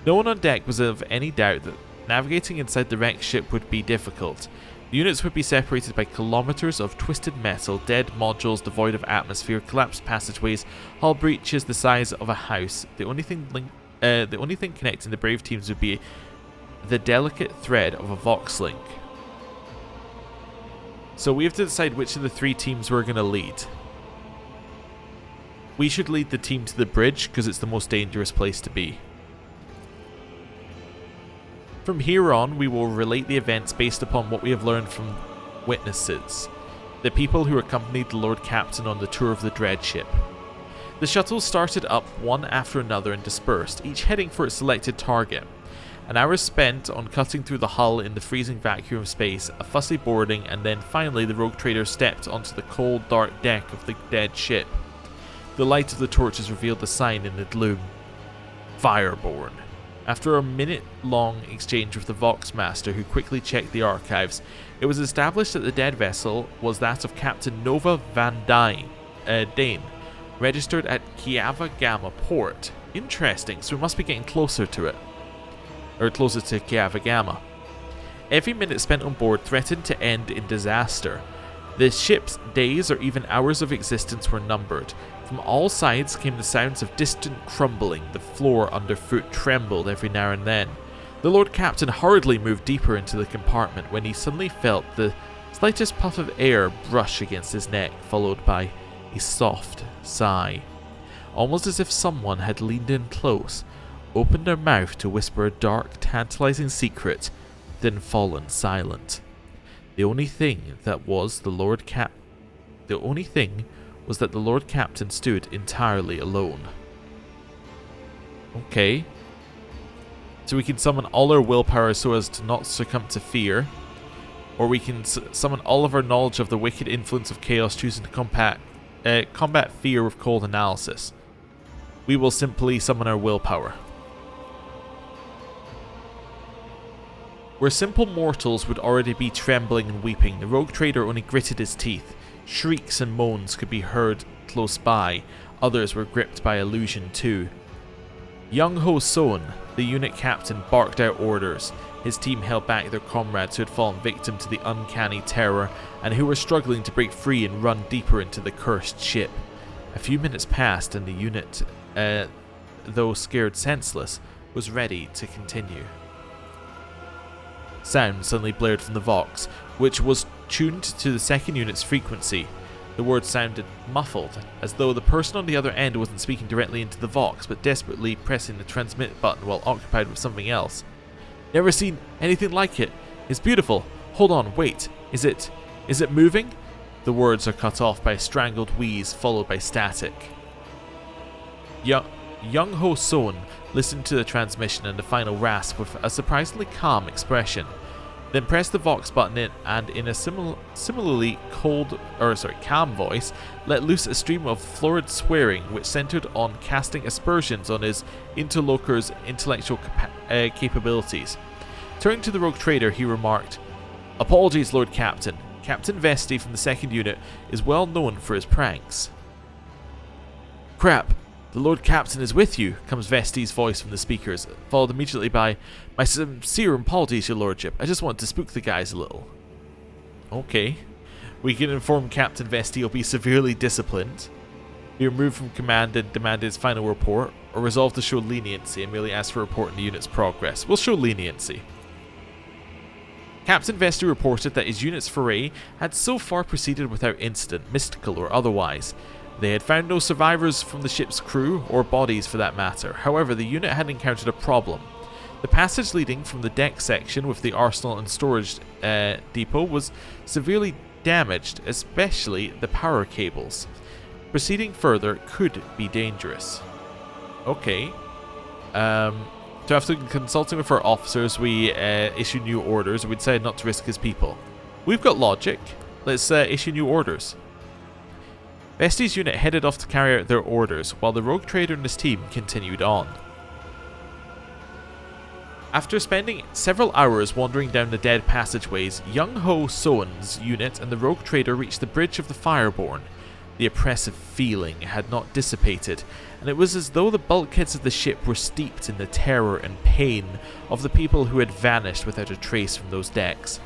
No one on deck was of any doubt that navigating inside the wrecked ship would be difficult. The units would be separated by kilometers of twisted metal, dead modules devoid of atmosphere, collapsed passageways, hull breaches the size of a house. The only thing connecting the brave teams would be the delicate thread of a vox link. So we have to decide which of the 3 teams we're going to lead. We should lead the team to the bridge because it's the most dangerous place to be. From here on, we will relate the events based upon what we have learned from witnesses, the people who accompanied the Lord Captain on the tour of the dread ship. The shuttles started up one after another and dispersed, each heading for its selected target. An hour spent on cutting through the hull in the freezing vacuum of space, a fussy boarding, and then finally the rogue trader stepped onto the cold, dark deck of the dead ship. The light of the torches revealed the sign in the gloom. Fireborn. After a minute-long exchange with the Vox Master, who quickly checked the archives, it was established that the dead vessel was that of Captain Nova Van Dane, registered at Kiava Gamma port. Interesting, so we must be getting closer to it. Or closer to Kiava Gamma. Every minute spent on board threatened to end in disaster. The ship's days or even hours of existence were numbered. From all sides came the sounds of distant crumbling. The floor underfoot trembled every now and then. The Lord Captain hurriedly moved deeper into the compartment when he suddenly felt the slightest puff of air brush against his neck, followed by a soft sigh. Almost as if someone had leaned in close, opened their mouth to whisper a dark, tantalizing secret, then fallen silent. The only thing was that the Lord Captain stood entirely alone. Okay. So we can summon all our willpower so as to not succumb to fear. Or we can summon all of our knowledge of the wicked influence of chaos, choosing to combat fear with cold analysis. We will simply summon our willpower. Where simple mortals would already be trembling and weeping, the rogue trader only gritted his teeth. Shrieks and moans could be heard close by. Others were gripped by illusion too. Young Ho Son, the unit captain, barked out orders. His team held back their comrades who had fallen victim to the uncanny terror and who were struggling to break free and run deeper into the cursed ship. A few minutes passed and the unit, though scared senseless, was ready to continue. Sound suddenly blared from the Vox, which was tuned to the 2nd unit's frequency. The words sounded muffled, as though the person on the other end wasn't speaking directly into the Vox, but desperately pressing the transmit button while occupied with something else. Never seen anything like it. It's beautiful. Hold on, wait. Is it moving? The words are cut off by a strangled wheeze, followed by static. Young Ho Son listened to the transmission and the final rasp with a surprisingly calm expression, then pressed the Vox button and in a similarly calm voice, let loose a stream of florid swearing which centered on casting aspersions on his interlocutor's intellectual capabilities. Turning to the rogue trader, he remarked, "Apologies, Lord Captain. Captain Vesti from the 2nd unit is well known for his pranks." "Crap. The Lord Captain is with you," comes Vesti's voice from the speakers, followed immediately by, "My sincere apologies, your lordship. I just wanted to spook the guys a little." Okay. We can inform Captain Vesti will be severely disciplined, be removed from command and demand his final report, or resolve to show leniency and merely ask for a report on the unit's progress. We'll show leniency. Captain Vesti reported that his unit's foray had so far proceeded without incident, mystical or otherwise. They had found no survivors from the ship's crew, or bodies for that matter. However, the unit had encountered a problem. The passage leading from the deck section with the arsenal and storage depot was severely damaged, especially the power cables. Proceeding further could be dangerous. Okay. So after consulting with our officers, we issued new orders. We decided not to risk his people. We've got logic. Let's issue new orders. Vesti's unit headed off to carry out their orders, while the rogue trader and his team continued on. After spending several hours wandering down the dead passageways, Young Ho Soen's unit and the rogue trader reached the bridge of the Fireborn. The oppressive feeling had not dissipated, and it was as though the bulkheads of the ship were steeped in the terror and pain of the people who had vanished without a trace from those decks.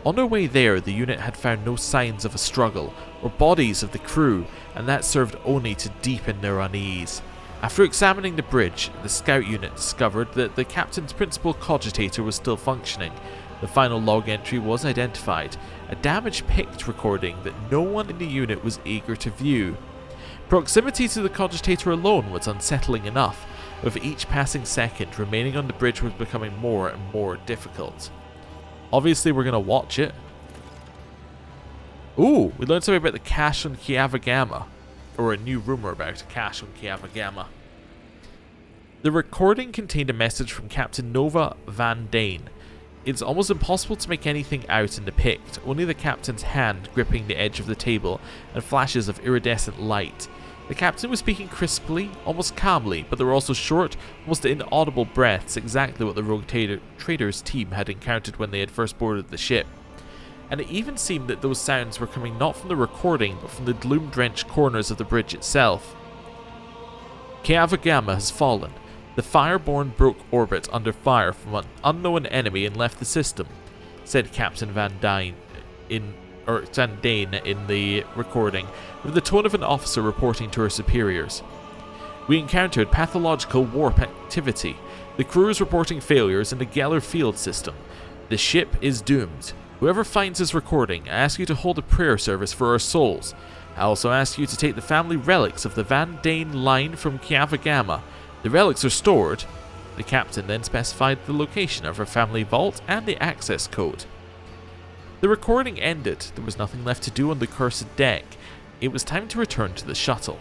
On their way there, the unit had found no signs of a struggle, or bodies of the crew, and that served only to deepen their unease. After examining the bridge, the scout unit discovered that the captain's principal cogitator was still functioning. The final log entry was identified, a damaged pict recording that no one in the unit was eager to view. Proximity to the cogitator alone was unsettling enough, with each passing second remaining on the bridge was becoming more and more difficult. Obviously we're going to watch it. Ooh, we learned something about the cache on Kiavagama. Or a new rumour about a cache on Kiavagama. The recording contained a message from Captain Nova Van Dane. It's almost impossible to make anything out in the pict, only the captain's hand gripping the edge of the table and flashes of iridescent light. The captain was speaking crisply, almost calmly, but there were also short, almost inaudible breaths, exactly what the rogue trader's team had encountered when they had first boarded the ship. And it even seemed that those sounds were coming not from the recording, but from the gloom-drenched corners of the bridge itself. Kiavagama has fallen. The Fireborn broke orbit under fire from an unknown enemy and left the system, said Captain Van Dane in the recording, with the tone of an officer reporting to her superiors. We encountered pathological warp activity. The crew is reporting failures in the Geller field system. The ship is doomed. Whoever finds this recording, I ask you to hold a prayer service for our souls. I also ask you to take the family relics of the Van Dane line from Kiavagama. The relics are stored. The captain then specified the location of her family vault and the access code. The recording ended. There was nothing left to do on the cursed deck. It was time to return to the shuttle.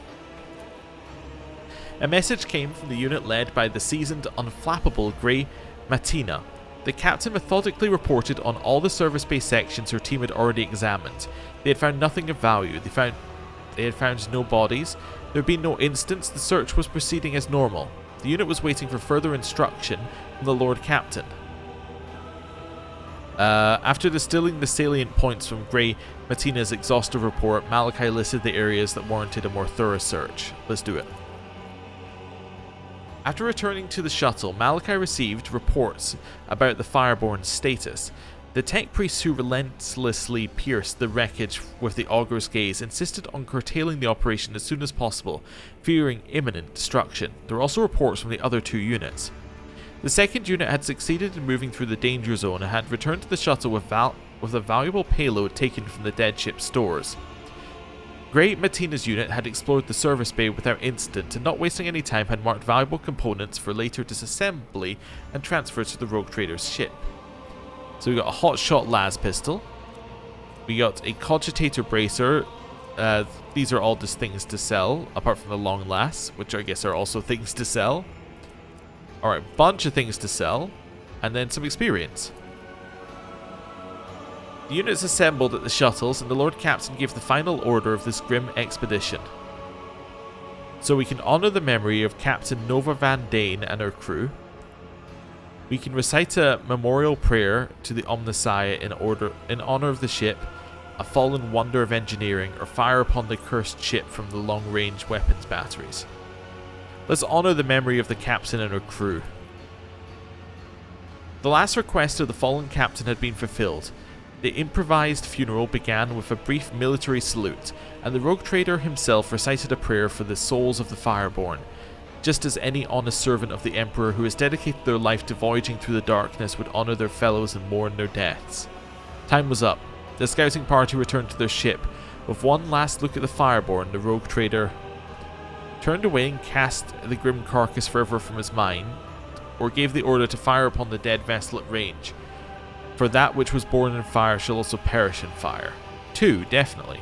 A message came from the unit led by the seasoned, unflappable Grey Matina. The captain methodically reported on all the service-based sections her team had already examined. They had found nothing of value. They had found no bodies. There had been no incidents. The search was proceeding as normal. The unit was waiting for further instruction from the Lord Captain. After distilling the salient points from Grey Matina's exhaustive report, Malachi listed the areas that warranted a more thorough search. Let's do it. After returning to the shuttle, Malachi received reports about the Fireborn's status. The tech priests who relentlessly pierced the wreckage with the Augur's gaze insisted on curtailing the operation as soon as possible, fearing imminent destruction. There were also reports from the other two units. The second unit had succeeded in moving through the danger zone and had returned to the shuttle with a valuable payload taken from the dead ship's stores. Grey Matina's unit had explored the service bay without incident and, not wasting any time, had marked valuable components for later disassembly and transfer to the rogue trader's ship. So we got a hotshot las pistol, we got a cogitator bracer. These are all just things to sell, apart from the long las, which I guess are also things to sell. Alright, bunch of things to sell, and then some experience. The units assembled at the shuttles, and the Lord Captain gave the final order of this grim expedition. So we can honour the memory of Captain Nova Van Dane and her crew. We can recite a memorial prayer to the Omnissiah in honour of the ship, a fallen wonder of engineering, or fire upon the cursed ship from the long-range weapons batteries. Let's honour the memory of the captain and her crew. The last request of the fallen captain had been fulfilled. The improvised funeral began with a brief military salute, and the rogue trader himself recited a prayer for the souls of the Fireborn, just as any honest servant of the Emperor who has dedicated their life to voyaging through the darkness would honour their fellows and mourn their deaths. Time was up. The scouting party returned to their ship. With one last look at the Fireborn, the rogue trader turned away and cast the grim carcass forever from his mind, or gave the order to fire upon the dead vessel at range. For that which was born in fire shall also perish in fire. 2, definitely.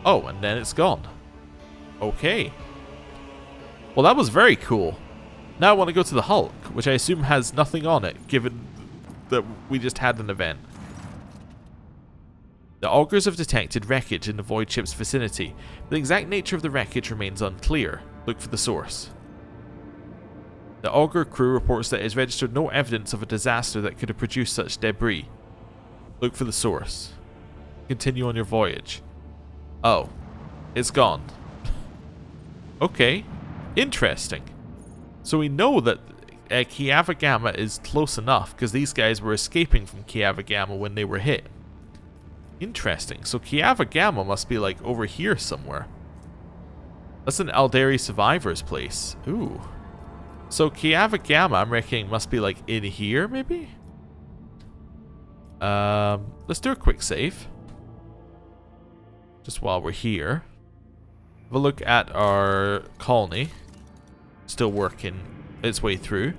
Oh, and then it's gone. Okay. Well, that was very cool. Now I want to go to the Hulk, which I assume has nothing on it, given that we just had an event. The augurs have detected wreckage in the void ship's vicinity. The exact nature of the wreckage remains unclear. Look for the source. The Augur crew reports that it has registered no evidence of a disaster that could have produced such debris. Look for the source. Continue on your voyage. Oh. It's gone. Okay. Interesting. So we know that Kiava Gamma is close enough, because these guys were escaping from Kiava Gamma when they were hit. Interesting. So Kiava Gamma must be like over here somewhere. That's an Alderi survivor's place. Ooh. So Kiava Gamma, I'm reckoning, must be like in here, maybe? Let's do a quick save. Just while we're here. Have a look at our colony. Still working its way through.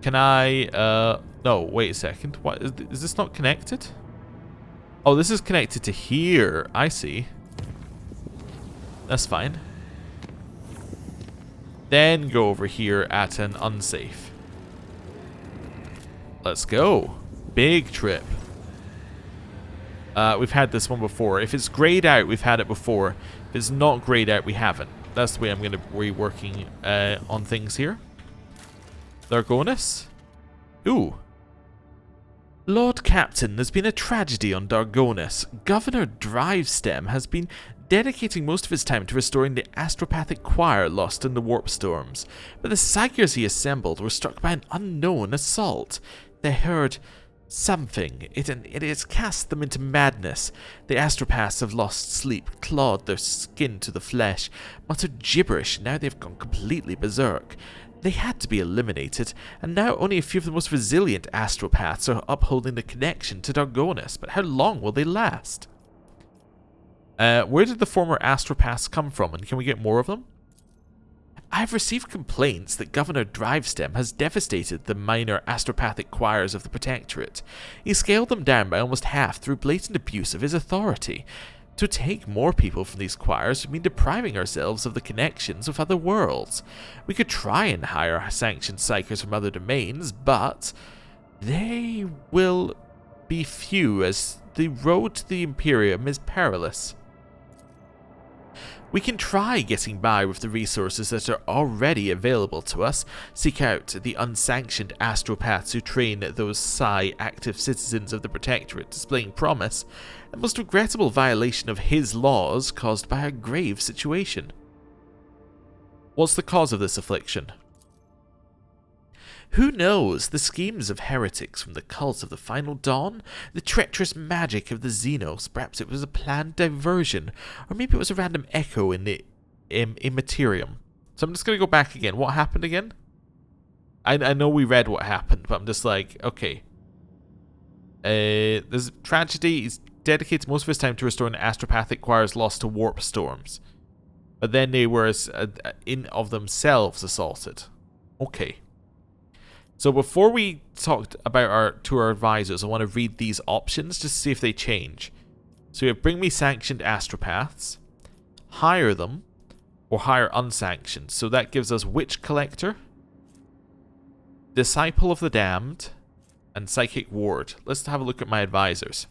Can I, no, wait a second. What, is this not connected? Oh, this is connected to here. I see. That's fine. Then go over here at an unsafe. Let's go. Big trip. We've had this one before. If it's grayed out, we've had it before. If it's not grayed out, we haven't. That's the way I'm going to be working on things here. Darkonus. Ooh. Lord Captain, there's been a tragedy on Darkonus. Governor Drivestem has been dedicating most of his time to restoring the astropathic choir lost in the warp storms. But the psychers he assembled were struck by an unknown assault. They heard something. It has cast them into madness. The astropaths have lost sleep, clawed their skin to the flesh, muttered gibberish, and now they've gone completely berserk. They had to be eliminated, and now only a few of the most resilient astropaths are upholding the connection to Darkonus, but how long will they last? Where did the former astropaths come from, and can we get more of them? I have received complaints that Governor Drivestem has devastated the minor astropathic choirs of the Protectorate. He scaled them down by almost half through blatant abuse of his authority. To take more people from these choirs would mean depriving ourselves of the connections with other worlds. We could try and hire sanctioned psychers from other domains, but they will be few, as the road to the Imperium is perilous. We can try getting by with the resources that are already available to us, seek out the unsanctioned astropaths who train those active citizens of the Protectorate displaying promise, a most regrettable violation of his laws caused by a grave situation. What's the cause of this affliction? Who knows? The schemes of heretics from the cult of the Final Dawn? The treacherous magic of the Xenos? Perhaps it was a planned diversion, or maybe it was a random echo in the Imperium. So I'm just going to go back again. What happened again? I know we read what happened, but I'm just like, okay. There's tragedy. He's dedicated most of his time to restoring astropathic choirs lost to warp storms. But then they were in of themselves assaulted. Okay. So before we talked about our advisors, I want to read these options just to see if they change. So we have bring me sanctioned astropaths, hire them, or hire unsanctioned. So that gives us Witch Collector, Disciple of the Damned, and Psychic Ward. Let's have a look at my advisors.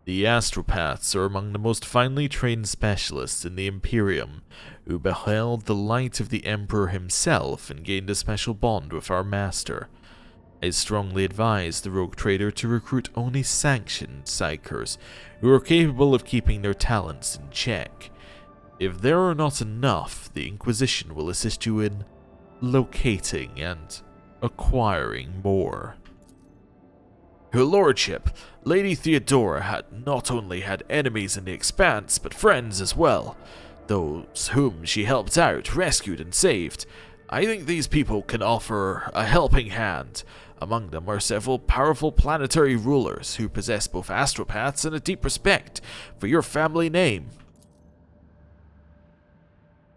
The astropaths are among the most finely trained specialists in the Imperium, who beheld the light of the Emperor himself and gained a special bond with our master. I strongly advise the rogue trader to recruit only sanctioned psychers, who are capable of keeping their talents in check. If there are not enough, the Inquisition will assist you in locating and acquiring more. Her Lordship, Lady Theodora, had not only had enemies in the Expanse, but friends as well. Those whom she helped out, rescued, and saved. I think these people can offer a helping hand. Among them are several powerful planetary rulers who possess both astropaths and a deep respect for your family name.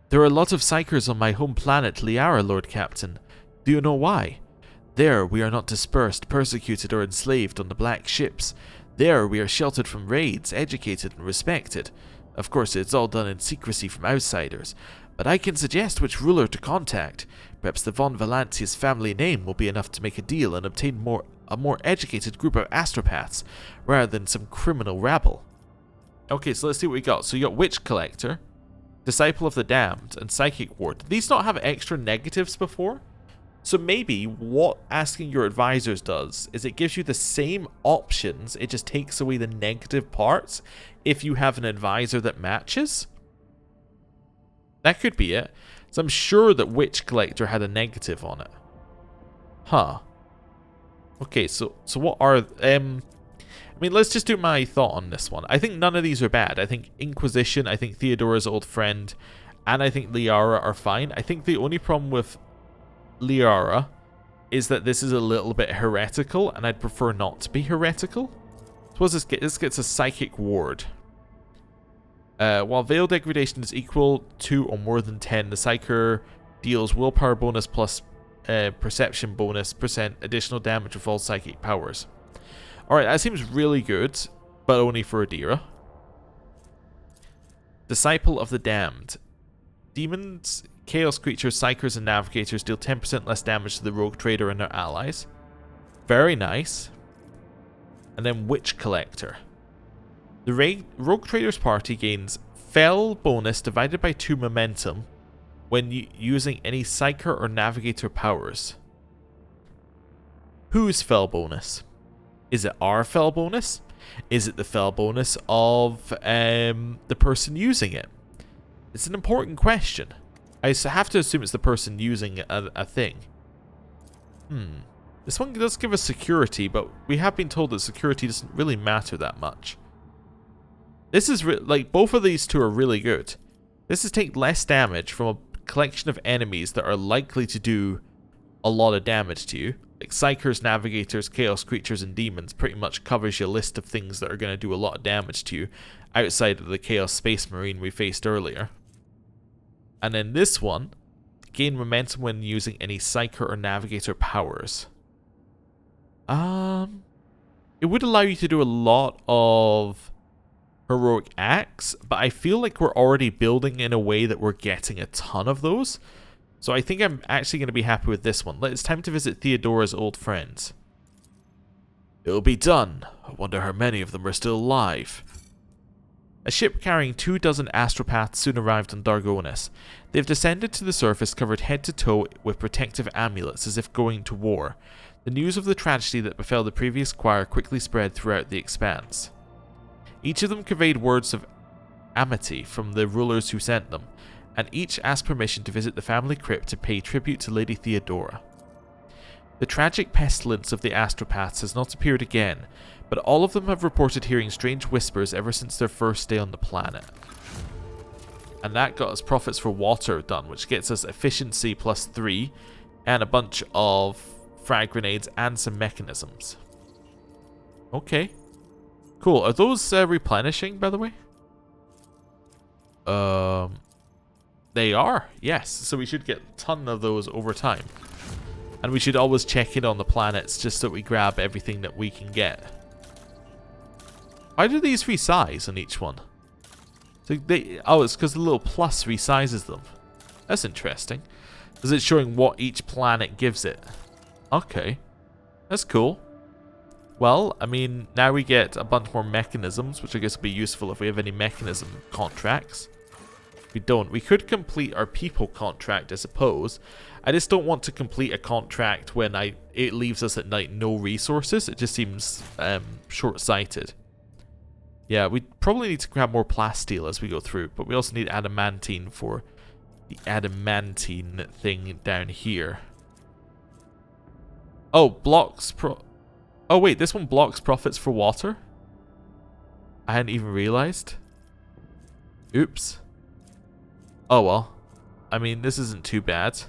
There are a lot of psychers on my home planet, Liara, Lord Captain. Do you know why? There we are not dispersed, persecuted, or enslaved on the black ships. There we are sheltered from raids, educated, and respected. Of course, it's all done in secrecy from outsiders, but I can suggest which ruler to contact. Perhaps the von Valantius family name will be enough to make a deal and obtain a more educated group of astropaths, rather than some criminal rabble. Okay, so let's see what we got. So you got Witch Collector, Disciple of the Damned, and Psychic Ward. Did these not have extra negatives before? So maybe what asking your advisors does is it gives you the same options, it just takes away the negative parts if you have an advisor that matches. That could be it. So I'm sure that Witch Collector had a negative on it. Huh. Okay, so what are... I mean, let's just do my thought on this one. I think none of these are bad. I think Inquisition, I think Theodora's Old Friend, and I think Liara are fine. I think the only problem with Liara is that this is a little bit heretical, and I'd prefer not to be heretical. Suppose this gets a Psychic Ward. While Veil Degradation is equal to or more than 10, the Psyker deals willpower bonus plus perception bonus % additional damage with all psychic powers. Alright, that seems really good, but only for Adira. Disciple of the Damned. Demons, chaos creatures, psychers, and navigators deal 10% less damage to the rogue trader and their allies. Very nice. And then Witch Collector. The rogue trader's party gains Fel bonus divided by 2 momentum when using any psyker or navigator powers. Whose Fel bonus? Is it our Fel bonus? Is it the Fel bonus of the person using it? It's an important question. I have to assume it's the person using a thing. This one does give us security, but we have been told that security doesn't really matter that much. This is like, both of these two are really good. This is take less damage from a collection of enemies that are likely to do a lot of damage to you. Like Psychers, Navigators, Chaos Creatures, and Demons pretty much covers your list of things that are going to do a lot of damage to you outside of the Chaos Space Marine we faced earlier. And then this one, gain momentum when using any Psyker or Navigator powers. It would allow you to do a lot of heroic acts, but I feel like we're already building in a way that we're getting a ton of those. So I think I'm actually going to be happy with this one. It's time to visit Theodora's old friends. It'll be done. I wonder how many of them are still alive. A ship carrying 24 astropaths soon arrived on Darkonus. They've descended to the surface covered head to toe with protective amulets as if going to war. The news of the tragedy that befell the previous choir quickly spread throughout the expanse. Each of them conveyed words of amity from the rulers who sent them, and each asked permission to visit the family crypt to pay tribute to Lady Theodora. The tragic pestilence of the astropaths has not appeared again, but all of them have reported hearing strange whispers ever since their first day on the planet. And that got us Profits for Water done, which gets us efficiency +3, and a bunch of frag grenades and some mechanisms. Okay. Cool. Are those replenishing, by the way? They are, yes. So we should get a ton of those over time. And we should always check in on the planets just so we grab everything that we can get. Why do these resize on each one? So it's because the little plus resizes them. That's interesting. Because it's showing what each planet gives it. Okay. That's cool. Well, I mean, now we get a bunch more mechanisms, which I guess will be useful if we have any mechanism contracts. If we don't, we could complete our people contract, I suppose. I just don't want to complete a contract when it leaves us at night no resources. It just seems short-sighted. Yeah, we probably need to grab more plasteel as we go through, but we also need adamantine for the adamantine thing down here. Oh, blocks Oh wait, this one blocks Profits for Water? I hadn't even realized. Oops. Oh well. I mean, this isn't too bad.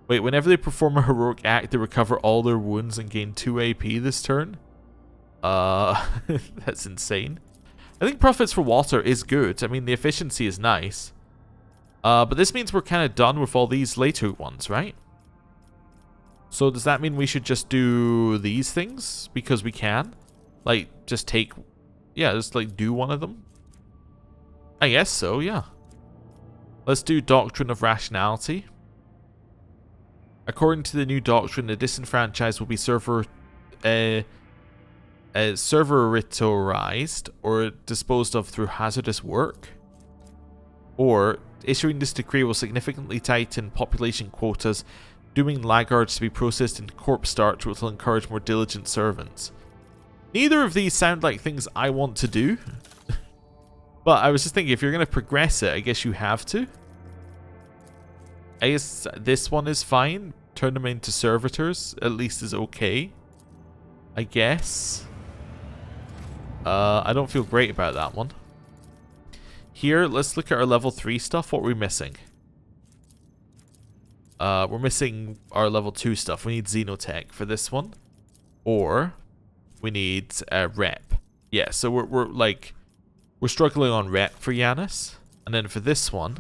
Wait, whenever they perform a heroic act, they recover all their wounds and gain 2 AP this turn? That's insane. I think Profits for Water is good. I mean, the efficiency is nice. But this means we're kind of done with all these later ones, right? So does that mean we should just do these things? Because we can? Like, just take... Yeah, just like do one of them? I guess so, yeah. Let's do Doctrine of Rationality. According to the new doctrine, the disenfranchised will be serveritorized or disposed of through hazardous work. Or, issuing this decree will significantly tighten population quotas, dooming laggards to be processed into corpse starch, which will encourage more diligent servants. Neither of these sound like things I want to do. But I was just thinking, if you're going to progress it, I guess you have to. I guess this one is fine. Turn them into servitors, at least is okay. I guess. I don't feel great about that one. Here, let's look at our level 3 stuff. What are we missing? We're missing our level 2 stuff. We need Xenotech for this one. Or we need rep. Yeah, so we're struggling on rep for Yanis. And then for this one,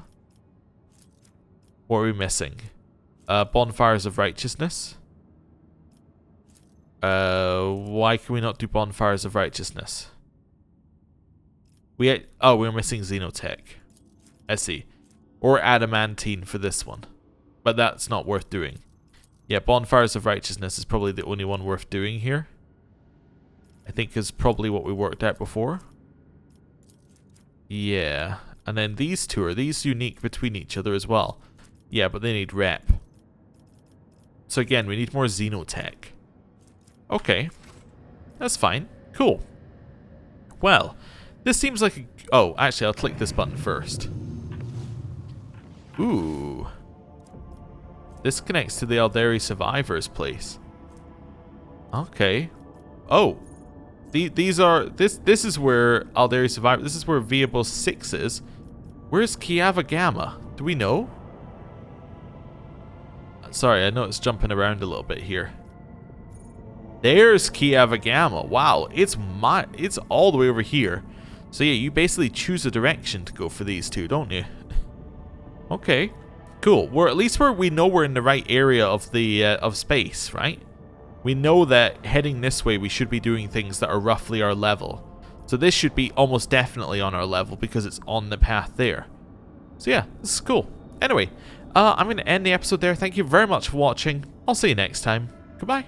what are we missing? Bonfires of Righteousness. Why can we not do Bonfires of Righteousness? We're missing Xenotech. I see. Or Adamantine for this one. But that's not worth doing. Yeah, Bonfires of Righteousness is probably the only one worth doing here. I think is probably what we worked out before. Yeah. And then these two, are these unique between each other as well? Yeah, but they need rep. So again, we need more Xenotech. Okay. That's fine. Cool. Well, this seems like a... Oh, actually, I'll click this button first. Ooh. This connects to the Alderi Survivors place. Okay. Oh. These are... This is where Alderi Survivors... This is where Viable 6 is. Where's Kiava Gamma? Do we know? Sorry, I know it's jumping around a little bit here. There's Kiava Gamma. Wow, it's all the way over here. So yeah, you basically choose a direction to go for these two, don't you? Okay, cool. At least we know we're in the right area of the of space, right? We know that heading this way, we should be doing things that are roughly our level. So this should be almost definitely on our level because it's on the path there. So yeah, this is cool. Anyway, I'm going to end the episode there. Thank you very much for watching. I'll see you next time. Goodbye.